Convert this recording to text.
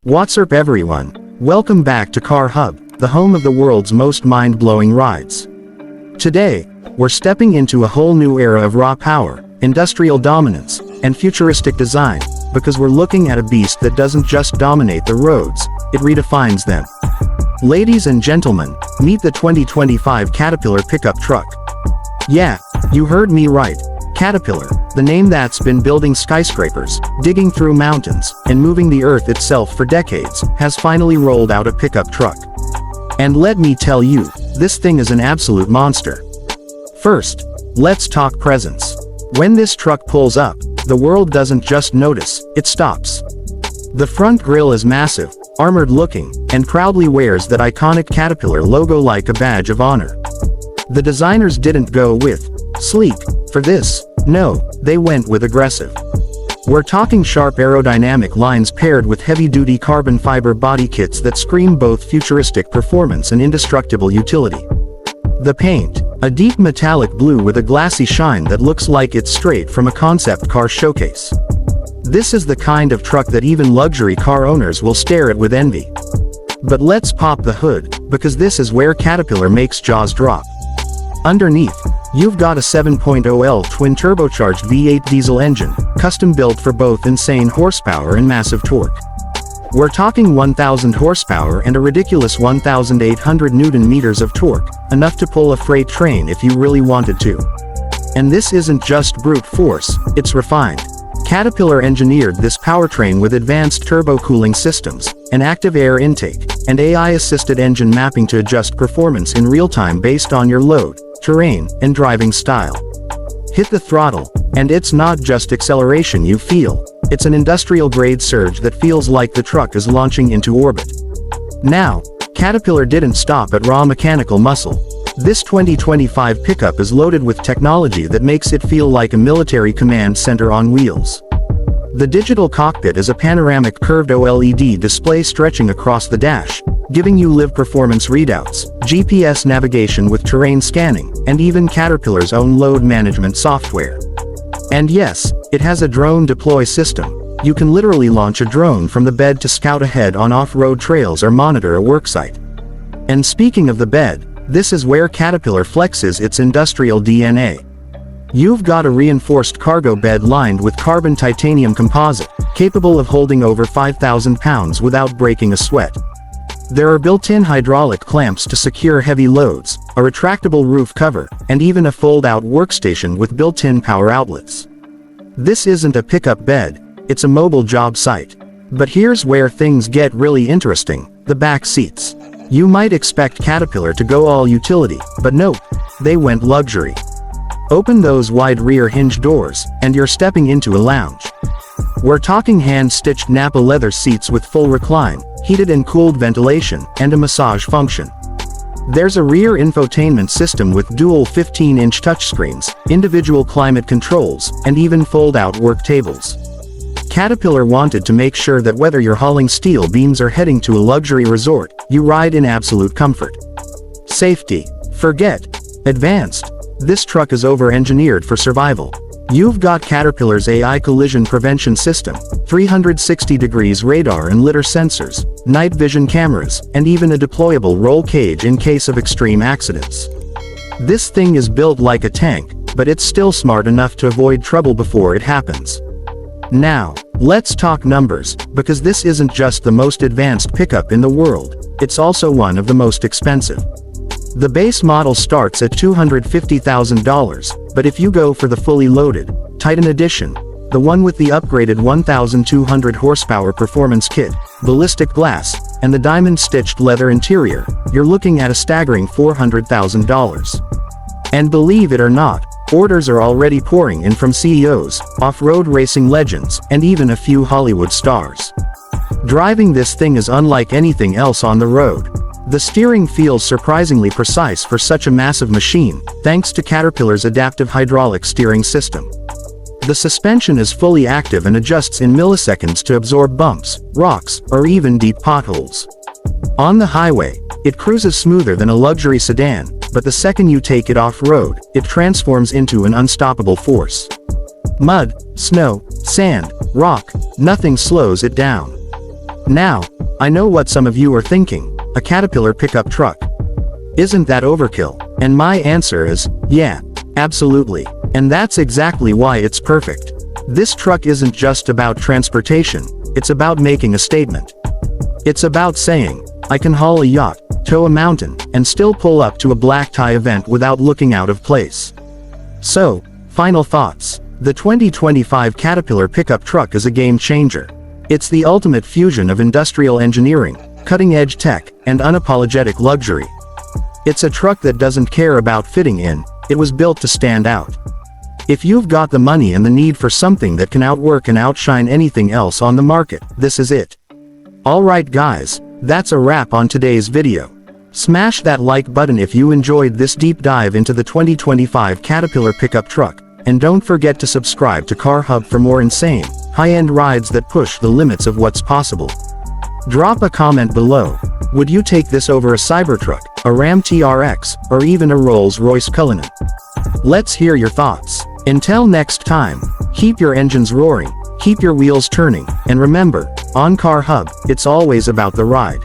What's up everyone? Welcome back to Car Hub, the home of the world's most mind-blowing rides. Today, we're stepping into a whole new era of raw power, industrial dominance, and futuristic design, because we're looking at a beast that doesn't just dominate the roads, it redefines them. Ladies and gentlemen, meet the 2025 Caterpillar pickup truck. Yeah, you heard me right. Caterpillar, the name that's been building skyscrapers, digging through mountains, and moving the earth itself for decades, has finally rolled out a pickup truck. And let me tell you, this thing is an absolute monster. First, let's talk presence. When this truck pulls up, the world doesn't just notice, it stops. The front grille is massive, armored looking, and proudly wears that iconic Caterpillar logo like a badge of honor. The designers didn't go with sleek for this. No, they went with aggressive. We're talking sharp aerodynamic lines paired with heavy-duty carbon fiber body kits that scream both futuristic performance and indestructible utility. The paint, a deep metallic blue with a glassy shine that looks like it's straight from a concept car showcase. This is the kind of truck that even luxury car owners will stare at with envy. But let's pop the hood, because this is where Caterpillar makes jaws drop. Underneath, you've got a 7.0L twin-turbocharged V8 diesel engine, custom-built for both insane horsepower and massive torque. We're talking 1,000 horsepower and a ridiculous 1,800 Nm of torque, enough to pull a freight train if you really wanted to. And this isn't just brute force, it's refined. Caterpillar engineered this powertrain with advanced turbo cooling systems, an active air intake, and AI-assisted engine mapping to adjust performance in real time based on your load, terrain, and driving style. Hit the throttle, and it's not just acceleration you feel, it's an industrial-grade surge that feels like the truck is launching into orbit. Now, Caterpillar didn't stop at raw mechanical muscle. This 2025 pickup is loaded with technology that makes it feel like a military command center on wheels. The digital cockpit is a panoramic curved OLED display stretching across the dash, giving you live performance readouts, GPS navigation with terrain scanning, and even Caterpillar's own load management software. And yes, it has a drone deploy system. You can literally launch a drone from the bed to scout ahead on off-road trails or monitor a worksite. And speaking of the bed, this is where Caterpillar flexes its industrial DNA. You've got a reinforced cargo bed lined with carbon titanium composite, capable of holding over 5,000 pounds without breaking a sweat. There are built-in hydraulic clamps to secure heavy loads, a retractable roof cover, and even a fold-out workstation with built-in power outlets. This isn't a pickup bed, it's a mobile job site. But here's where things get really interesting, the back seats. You might expect Caterpillar to go all utility, but nope, they went luxury. Open those wide rear hinge doors, and you're stepping into a lounge. We're talking hand-stitched Napa leather seats with full recline, heated and cooled ventilation, and a massage function. There's a rear infotainment system with dual 15-inch touchscreens, individual climate controls, and even fold-out work tables. Caterpillar wanted to make sure that whether you're hauling steel beams or heading to a luxury resort, you ride in absolute comfort. Safety. Forget advanced. This truck is over-engineered for survival. You've got Caterpillar's AI collision prevention system, 360 degrees radar and lidar sensors, night vision cameras, and even a deployable roll cage in case of extreme accidents. This thing is built like a tank, but it's still smart enough to avoid trouble before it happens. Now, let's talk numbers, because this isn't just the most advanced pickup in the world, it's also one of the most expensive. The base model starts at $250,000, but if you go for the fully loaded Titan Edition, the one with the upgraded 1,200 horsepower performance kit, ballistic glass, and the diamond-stitched leather interior, you're looking at a staggering $400,000. And believe it or not, orders are already pouring in from CEOs, off-road racing legends, and even a few Hollywood stars. Driving this thing is unlike anything else on the road. The steering feels surprisingly precise for such a massive machine, thanks to Caterpillar's adaptive hydraulic steering system. The suspension is fully active and adjusts in milliseconds to absorb bumps, rocks, or even deep potholes. On the highway, it cruises smoother than a luxury sedan, but the second you take it off-road, it transforms into an unstoppable force. Mud, snow, sand, rock, nothing slows it down. Now, I know what some of you are thinking, a Caterpillar pickup truck. Isn't that overkill? And my answer is, yeah, absolutely. And that's exactly why it's perfect. This truck isn't just about transportation, it's about making a statement. It's about saying, I can haul a yacht, tow a mountain, and still pull up to a black tie event without looking out of place. So, final thoughts. The 2025 Caterpillar pickup truck is a game changer. It's the ultimate fusion of industrial engineering, cutting-edge tech, and unapologetic luxury. It's a truck that doesn't care about fitting in, it was built to stand out. If you've got the money and the need for something that can outwork and outshine anything else on the market, this is it. Alright guys, that's a wrap on today's video. Smash that like button if you enjoyed this deep dive into the 2025 Caterpillar pickup truck, and don't forget to subscribe to Car Hub for more insane, high-end rides that push the limits of what's possible. Drop a comment below. Would you take this over a Cybertruck, a Ram TRX, or even a Rolls-Royce Cullinan? Let's hear your thoughts. Until next time, keep your engines roaring, keep your wheels turning, and remember, on Car Hub, it's always about the ride.